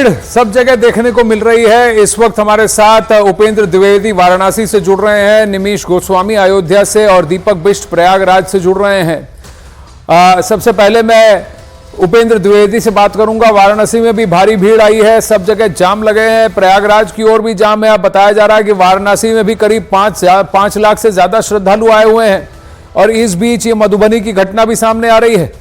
भीड़ सब जगह देखने को मिल रही है। इस वक्त हमारे साथ उपेंद्र द्विवेदी वाराणसी से जुड़ रहे हैं, निमिष गोस्वामी अयोध्या से और दीपक बिष्ट प्रयागराज से जुड़ रहे हैं। सबसे पहले मैं उपेंद्र द्विवेदी से बात करूंगा। वाराणसी में भी भारी भीड़ आई है, सब जगह जाम लगे हैं, प्रयागराज की ओर भी जाम है। अब बताया जा रहा है कि वाराणसी में भी करीब 5 लाख से ज्यादा श्रद्धालु आए हुए हैं और इस बीच ये मधुबनी की घटना भी सामने आ रही है।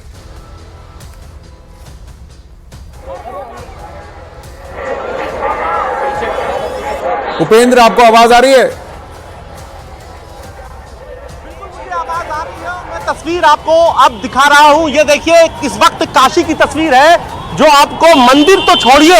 उपेंद्र, आपको आवाज आ रही है? आवाज आ रही है। मैं तस्वीर आपको अब दिखा रहा हूं। ये देखिए, इस वक्त काशी की तस्वीर है, जो आपको मंदिर तो छोड़िए,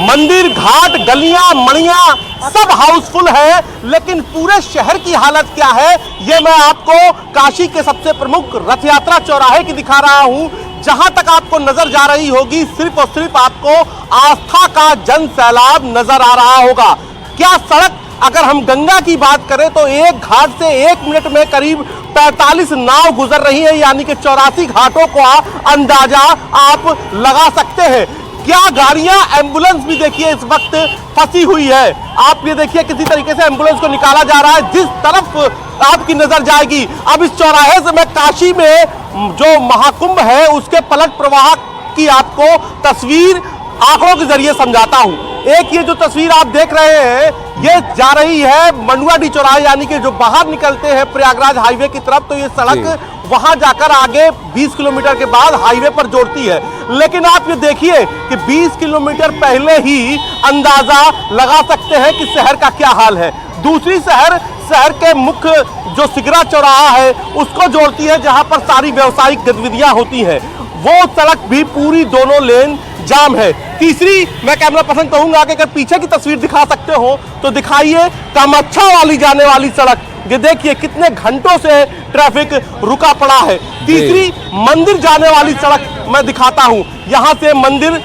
मंदिर, घाट, गलियां, मणियां सब हाउसफुल है, लेकिन पूरे शहर की हालत क्या है ये मैं आपको काशी के सबसे प्रमुख रथ यात्रा चौराहे की दिखा रहा हूं। जहां तक आपको नजर जा रही होगी, सिर्फ और सिर्फ आपको आस्था का जन सैलाब नजर आ रहा होगा। क्या सड़क, अगर हम गंगा की बात करें तो एक घाट से 1 मिनट में करीब 45 नाव गुजर रही है, यानी कि 84 घाटों का अंदाजा आप लगा सकते हैं। क्या गाड़ियां, एम्बुलेंस भी देखिए इस वक्त फंसी हुई है। आप ये देखिए, किसी तरीके से एम्बुलेंस को निकाला जा रहा है। जिस तरफ आपकी नजर जाएगी, अब इस चौराहे से मैं काशी में जो महाकुंभ है उसके पलट प्रवाह की आपको तस्वीर आंकड़ों के जरिए समझाता हूं। एक ये जो तस्वीर आप देख रहे हैं, ये जा रही है मंडुआडीह चौराहे, यानी कि जो बाहर निकलते हैं प्रयागराज हाईवे की तरफ, तो ये सड़क वहां जाकर आगे 20 किलोमीटर के बाद हाईवे पर जोड़ती है। लेकिन आप ये देखिए कि 20 किलोमीटर पहले ही अंदाजा लगा सकते हैं कि शहर का क्या हाल है। दूसरी शहर के मुख्य जो सिगरा चौराहा है उसको जोड़ती है, जहां पर सारी व्यावसायिक गतिविधियां होती हैं। वो सड़क भी पूरी दोनों लेन जाम है। तीसरी, मैं कैमरा पर्सन कहूंगा कि अगर पीछे की तस्वीर दिखा सकते हो तो दिखाइए, कामाख्या वाली जाने वाली सड़क। ये देखिए कितने घंटों से ट्रैफिक रुका पड़ा है। तीसरी, मंदिर जाने वाली सड़क मैं दिखाता हूं। यहां से मंदिर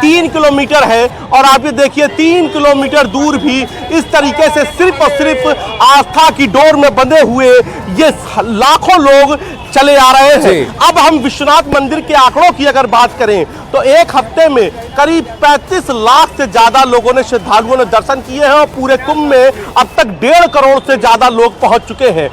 3 किलोमीटर है और आप ये देखिए 3 किलोमीटर दूर भी इस तरीके से सिर्फ और सिर्फ आस्था की डोर में बंधे हुए ये लाखों लोग चले आ रहे हैं। अब हम विश्वनाथ मंदिर के आंकड़ों की अगर बात करें तो एक हफ्ते में करीब 35 लाख से ज्यादा लोगों ने, श्रद्धालुओं ने दर्शन किए हैं और पूरे कुंभ में अब तक 1.5 करोड़ से ज्यादा लोग पहुंच चुके हैं।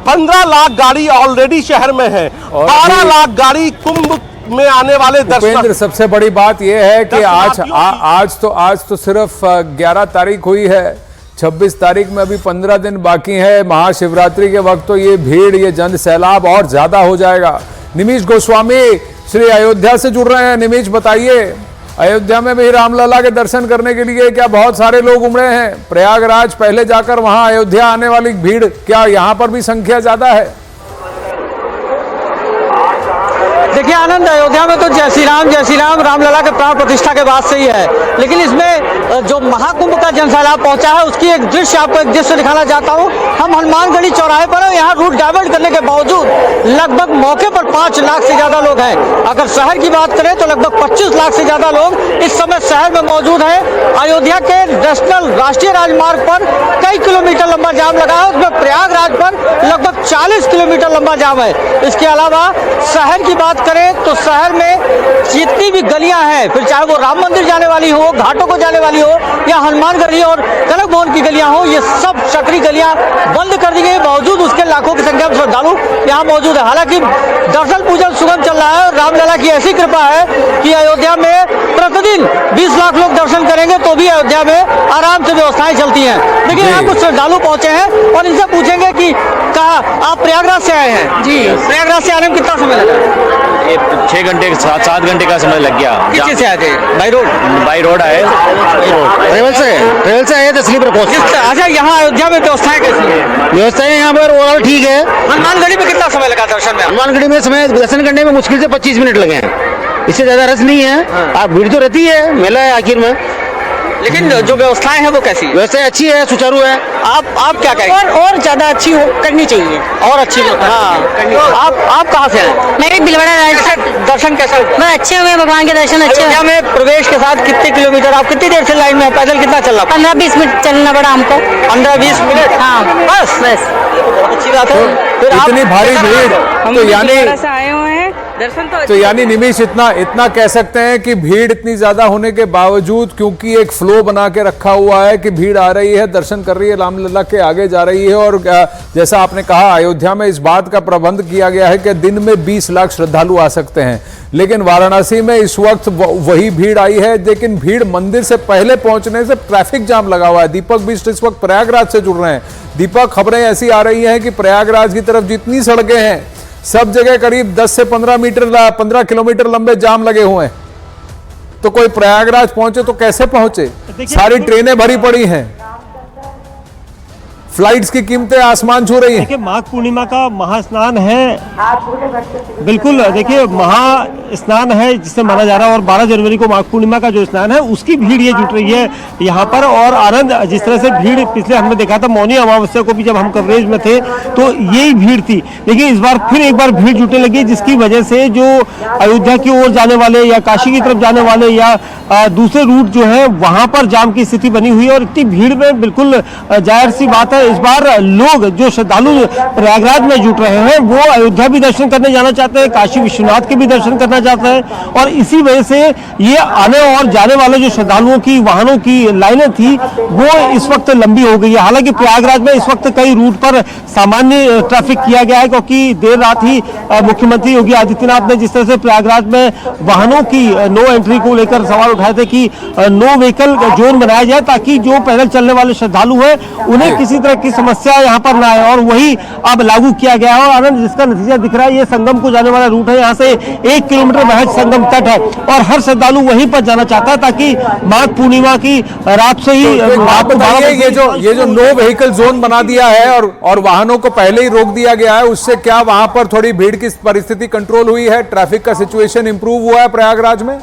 15 लाख गाड़ी ऑलरेडी शहर में है, 12 लाख गाड़ी कुंभ में आने वाले दर्शक। सबसे बड़ी बात यह है कि आज तो सिर्फ 11 तारीख हुई है, 26 तारीख में अभी 15 दिन बाकी है। महाशिवरात्रि के वक्त तो ये भीड़, ये जन सैलाब और ज्यादा हो जाएगा। निमिष गोस्वामी श्री अयोध्या से जुड़ रहे हैं। निमिष, बताइए, अयोध्या में भी रामलला के दर्शन करने के लिए क्या बहुत सारे लोग उमड़े हैं? प्रयागराज पहले जाकर वहां अयोध्या आने वाली भीड़, क्या यहां पर भी संख्या ज्यादा है? देखिए आनंद, अयोध्या में तो जय श्री राम रामलला के प्राण प्रतिष्ठा के बाद से ही है, लेकिन इसमें जो महाकुंभ का जनसैलाब पहुंचा है उसकी एक दृश्य आपको एक दृश्य दिखाना चाहता हूं। हम हनुमानगढ़ी चौराहे पर हैं, यहाँ रूट डाइवर्ट करने के बावजूद लगभग मौके पर 5 लाख से ज्यादा लोग हैं। अगर शहर की बात करें तो लगभग 25 लाख से ज्यादा लोग इस समय शहर में मौजूद है। अयोध्या के नेशनल राष्ट्रीय राजमार्ग पर कई किलोमीटर लंबा जाम लगा है, उसमें प्रयागराज पर लगभग 40 किलोमीटर लंबा जाम है। इसके अलावा शहर की बात करें तो शहर में जितनी भी गलियां हैं, फिर चाहे वो राम मंदिर जाने वाली हो, घाटों को जाने वाली हो, या हनुमानगढ़ी और कनक भवन की गलियां हो, ये सब सकरी गलियां बंद कर दी गई। बावजूद उसके लाखों की संख्या में श्रद्धालु यहाँ मौजूद है। हालांकि दर्शन पूजन सुगम चल रहा है और रामलला की ऐसी कृपा है कि अयोध्या में प्रतिदिन 20 लाख लोग दर्शन करेंगे तो भी अयोध्या में आराम से व्यवस्थाएं चलती हैं। लेकिन यहाँ कुछ श्रद्धालु पहुंचे हैं और इनसे पूछेंगे कि कहा आप प्रयागराज से आए हैं? जी, प्रयागराज से आने में कितना समय लगा? 6 घंटे 7 घंटे का समय लग गया। किस से आए थे? बाई रोड आए। ट्रेवल से आए थे, स्लीपर कोच। अच्छा, यहाँ अयोध्या में व्यवस्थाएं कैसी है? व्यवस्थाएं यहाँ पर ओवरऑल ठीक है। हनुमानगढ़ी में कितना समय लगा दर्शन में? हनुमानगढ़ी में समय दर्शन करने में मुश्किल से 25 मिनट लगे हैं, इससे ज्यादा रस नहीं है। आप भीड़ तो रहती है, मेला है आखिर में, लेकिन जो व्यवस्थाएं हैं वो कैसी? व्यवस्थाएं अच्छी है, सुचारू है। आप क्या कहेंगे? और ज्यादा अच्छी हो करनी चाहिए, और अच्छी। हाँ, आप कहाँ से आए? मेरे बिलवाड़ा राज से। दर्शन कैसे? मैं अच्छे हुए, भगवान के दर्शन अच्छे हुए। अयोध्या में प्रवेश के साथ कितने किलोमीटर, आप कितनी देर से लाइन में, पैदल कितना चलना? 15-20 मिनट चलना पड़ा हमको। 15-20 मिनट? हाँ, बस। अच्छी बात है। फिर इतनी भारी भीड़, हम तो यानी आए हुए हैं दर्शन तो यानी निमिष इतना कह सकते हैं कि भीड़ इतनी ज्यादा होने के बावजूद, क्योंकि एक फ्लो बना के रखा हुआ है कि भीड़ आ रही है, दर्शन कर रही है, रामलला के आगे जा रही है। और जैसा आपने कहा, अयोध्या में इस बात का प्रबंध किया गया है कि दिन में 20 लाख श्रद्धालु आ सकते हैं, लेकिन वाराणसी में इस वक्त वही भीड़ आई है। लेकिन भीड़ मंदिर से पहले पहुंचने से ट्रैफिक जाम लगा हुआ है। दीपक बिष्ट इस वक्त प्रयागराज से जुड़ रहे हैं। दीपक, खबरें ऐसी आ रही हैं कि प्रयागराज की तरफ जितनी सड़कें हैं सब जगह करीब 10 से 15 किलोमीटर लंबे जाम लगे हुए हैं। तो कोई प्रयागराज पहुंचे तो कैसे पहुंचे? सारी ट्रेनें भरी पड़ी हैं, फ्लाइट्स की कीमतें आसमान छू रही हैं। देखिए, माघ पूर्णिमा का महास्नान है, बिल्कुल देखिए महा स्नान है जिसे माना जा रहा है, और 12 जनवरी को माघ पूर्णिमा का जो स्नान है उसकी भीड़ ये जुट रही है यहाँ पर। और आनंद, जिस तरह से भीड़ पिछले हमने देखा था मौनी अमावस्या को भी जब हम कवरेज में थे तो यही भीड़ थी, लेकिन इस बार फिर एक बार भीड़ जुटने लगी, जिसकी वजह से जो अयोध्या की ओर जाने वाले या काशी की तरफ जाने वाले या दूसरे रूट जो है वहां पर जाम की स्थिति बनी हुई है। और इतनी भीड़ में बिल्कुल जाहिर सी बात है इस बार लोग जो श्रद्धालु प्रयागराज में जुट रहे हैं वो अयोध्या भी दर्शन करने जाना चाहते हैं, काशी विश्वनाथ के भी दर्शन करना चाहते हैं, और इसी वजह से ये आने और जाने वाले जो श्रद्धालुओं की वाहनों की लाइनें थी वो इस वक्त लंबी हो गई है। हालांकि प्रयागराज में इस वक्त कई रूट पर सामान्य ट्रैफिक किया गया है, क्योंकि देर रात ही मुख्यमंत्री योगी आदित्यनाथ ने जिस तरह से प्रयागराज में वाहनों की नो एंट्री को लेकर सवाल उठाए थे कि नो व्हीकल जोन बनाया जाए, ताकि जो पैदल चलने वाले श्रद्धालु हैं उन्हें किसी तरह की समस्या यहाँ पर ना आए, और वही अब लागू किया गया है। और आनंद, जिसका नतीजा दिख रहा है, ये संगम को जाने वाला रूट है, यहाँ से 1 किलोमीटर महज संगम तट है और हर श्रद्धालु वहीं पर जाना चाहता है, ताकि माघ पूर्णिमा की रात से ही आप बताइए, ये जो नो व्हीकल जोन बना दिया है और वाहनों को पहले ही रोक दिया गया है, उससे क्या वहां पर थोड़ी भीड़ की परिस्थिति कंट्रोल हुई है? ट्रैफिक का सिचुएशन इंप्रूव हुआ है प्रयागराज में?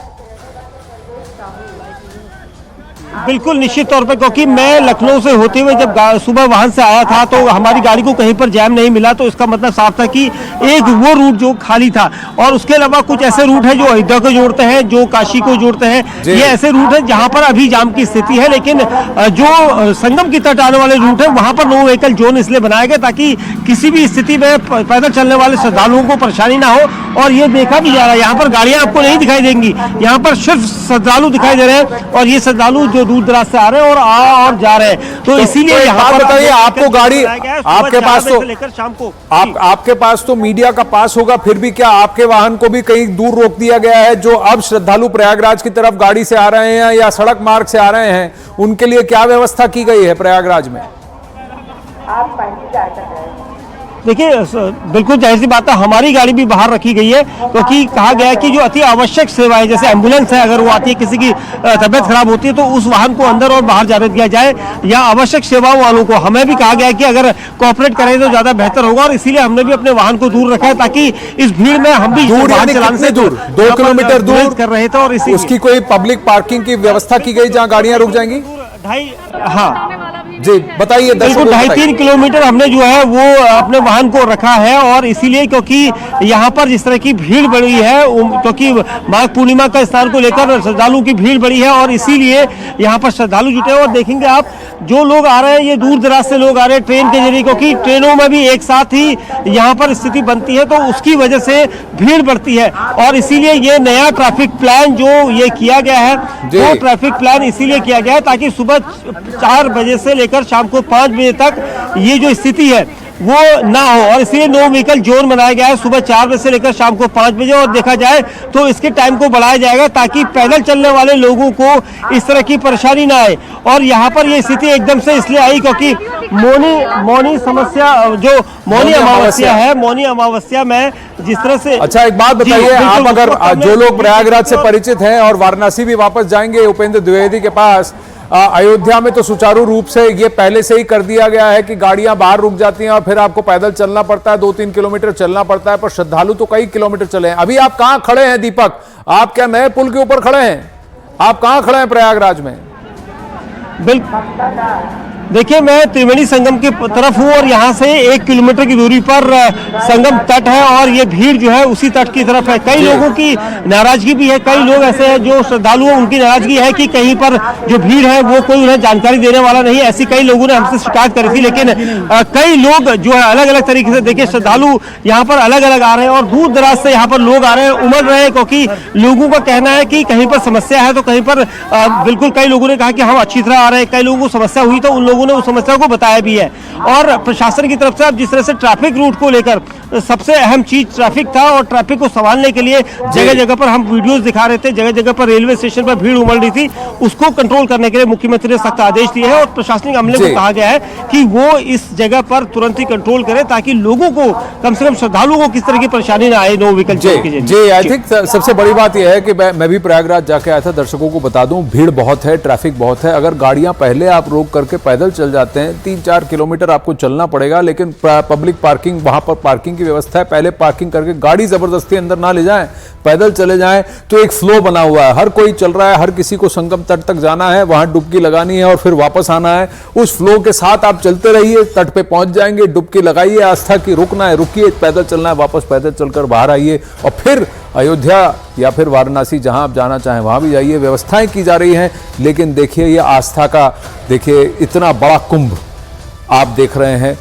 बिल्कुल निश्चित तौर पे, क्योंकि मैं लखनऊ से होते हुए जब सुबह वाहन से आया था तो हमारी गाड़ी को कहीं पर जैम नहीं मिला, तो इसका मतलब साफ था कि एक वो रूट जो खाली था। और उसके अलावा कुछ ऐसे रूट है जो अयोध्या को जोड़ते हैं, जो काशी को जोड़ते हैं, ये ऐसे रूट है जहां पर अभी जाम की स्थिति है। लेकिन जो संगम की तट आने वाले रूट है वहां पर नो व्हीकल जोन इसलिए बनाया गया ताकि किसी भी स्थिति में पैदल चलने वाले श्रद्धालुओं को परेशानी ना हो। और ये देखा भी जा रहा है, यहाँ पर गाड़ियां आपको नहीं दिखाई देंगी, यहाँ पर सिर्फ श्रद्धालु दिखाई दे रहे हैं, और ये श्रद्धालु जो दूर दराज से आ रहे हैं और जा रहे हैं। तो इसीलिए यहाँ पर बताइए, आपको गाड़ी आपके पास तो लेकर शाम को आपके पास तो मीडिया का पास होगा, फिर भी क्या आपके वाहन को भी कहीं दूर रोक दिया गया है? जो अब श्रद्धालु प्रयागराज की तरफ गाड़ी से आ रहे हैं या सड़क मार्ग से आ रहे हैं, उनके लिए क्या व्यवस्था की गई है प्रयागराज में? देखिए, बिल्कुल जाहिर सी बात है, हमारी गाड़ी भी बाहर रखी गई है, क्योंकि कहा गया है कि जो अति आवश्यक सेवाएं जैसे एम्बुलेंस है, अगर वो आती है, किसी की तबियत खराब होती है तो उस वाहन को अंदर और बाहर जाने दिया जाए, या आवश्यक सेवाओं वालों को हमें भी कहा गया है कि अगर कोऑपरेट करें तो ज्यादा बेहतर होगा। और इसीलिए हमने भी अपने वाहन को दूर रखा है, ताकि इस भीड़ में हम भी दूर यानी कितने दूर? 2 किलोमीटर दूर कर रहे थे, और उसकी कोई पब्लिक पार्किंग की व्यवस्था की गई जहां गाड़ियां रुक जाएंगी? 2.5 हाँ जी बताइए। बिल्कुल 2.5-3 किलोमीटर हमने जो है वो अपने वाहन को रखा है, और इसीलिए क्योंकि यहाँ पर जिस तरह की भीड़ बढ़ी है, क्योंकि माघ पूर्णिमा का स्नान को लेकर श्रद्धालुओं की भीड़ बढ़ी है, और इसीलिए यहाँ पर श्रद्धालु जुटे हैं। और देखेंगे आप, जो लोग आ रहे हैं ये दूर दराज से लोग आ रहे हैं ट्रेन के जरिए, क्योंकि ट्रेनों में भी एक साथ ही यहाँ पर स्थिति बनती है, तो उसकी वजह से भीड़ बढ़ती है। और इसीलिए ये नया ट्रैफिक प्लान जो ये किया गया है, वो ट्रैफिक प्लान इसीलिए किया गया है ताकि सुबह 4 बजे से लेकर शाम को 5 बजे तक ये जो स्थिति है वो ना हो, और इसलिए नो व्हीकल जोन बनाया गया है सुबह 4 बजे से लेकर शाम को 5 बजे। और देखा जाए तो इसके टाइम को बढ़ाया जाएगा ताकि पैदल चलने वाले लोगों को इस तरह की परेशानी ना आए। और यहाँ पर ये स्थिति एकदम से इसलिए आई क्योंकि मौनी समस्या, जो मौनी अमावस्या है, मौनी अमावस्या में जिस तरह से। अच्छा, एक बात बताइए, आप अगर जो लोग प्रयागराज से परिचित हैं और वाराणसी भी वापस जाएंगे उपेंद्र द्विवेदी के पास, अयोध्या में तो सुचारू रूप से ये पहले से ही कर दिया गया है कि गाड़ियां बाहर रुक जाती हैं और फिर आपको पैदल चलना पड़ता है, 2-3 किलोमीटर चलना पड़ता है, पर श्रद्धालु तो कई किलोमीटर चले हैं। अभी आप कहां खड़े हैं दीपक? आप क्या नए पुल के ऊपर खड़े हैं? आप कहां खड़े हैं प्रयागराज में? देखिए मैं त्रिवेणी संगम की तरफ हूँ और यहाँ से 1 किलोमीटर की दूरी पर संगम तट है और ये भीड़ जो है उसी तट की तरफ है। कई लोगों की नाराजगी भी है, कई लोग ऐसे हैं जो श्रद्धालु हैं, उनकी नाराजगी है कि कहीं पर जो भीड़ है वो कोई उन्हें जानकारी देने वाला नहीं। ऐसी कई लोगों ने हमसे शिकायत करी थी, लेकिन कई लोग जो है अलग अलग तरीके से, देखिए श्रद्धालु यहाँ पर अलग अलग आ रहे हैं और दूर दराज से यहाँ पर लोग आ रहे हैं, उमड़ रहे हैं, क्योंकि लोगों का कहना है कि कहीं पर समस्या है तो कहीं पर बिल्कुल, कई लोगों ने कहा कि हम अच्छी तरह आ रहे हैं, कई लोगों को समस्या हुई तो उन लोगों ने उस समस्या को बताया भी है। और प्रशासन की तरफ से अब जिस तरह से ट्रैफिक रूट को लेकर, सबसे अहम चीज ट्रैफिक था और ट्रैफिक को संभालने के लिए जगह जगह पर हम वीडियोस दिखा रहे थे, जगह जगह पर रेलवे स्टेशन पर भीड़ उमड़ रही थी, उसको कंट्रोल करने के लिए मुख्यमंत्री ने सख्त आदेश दिए हैं और प्रशासनिक अमले को कहा गया है कि वो इस जगह पर तुरंत ही कंट्रोल करे ताकि लोगों को, कम से कम श्रद्धालुओं को किस तरह की परेशानी ना आए नो व्हीकल जी। आई थिंक सबसे बड़ी बात यह है कि मैं भी प्रयागराज जाके आया था, दर्शकों को बता दूं भीड़ बहुत है, ट्रैफिक बहुत है। अगर गाड़ियां पहले आप रोक करके पैदल चल जाते हैं, 3-4 किलोमीटर आपको चलना पड़ेगा, लेकिन पब्लिक पार्किंग, वहां पर पार्किंग की व्यवस्था है, पहले पार्किंग करके गाड़ी जबरदस्ती अंदर ना ले जाएं, पैदल चले जाएं। तो एक फ्लो बना हुआ है, हर कोई चल रहा है, हर किसी को संगम तट तक जाना है, वहां डुबकी लगानी है और फिर वापस आना है। उस फ्लो के साथ आप चलते रहिए, तट पे पहुंच जाएंगे, डुबकी लगाइए, आस्था की रुकना है रुकिए, पैदल चलना है वापस पैदल चलकर बाहर आइए और फिर अयोध्या या फिर वाराणसी जहां आप जाना चाहें वहां भी जाइए। व्यवस्थाएं की जा रही हैं, लेकिन देखिए ये आस्था का, देखिए इतना बड़ा कुंभ आप देख रहे हैं।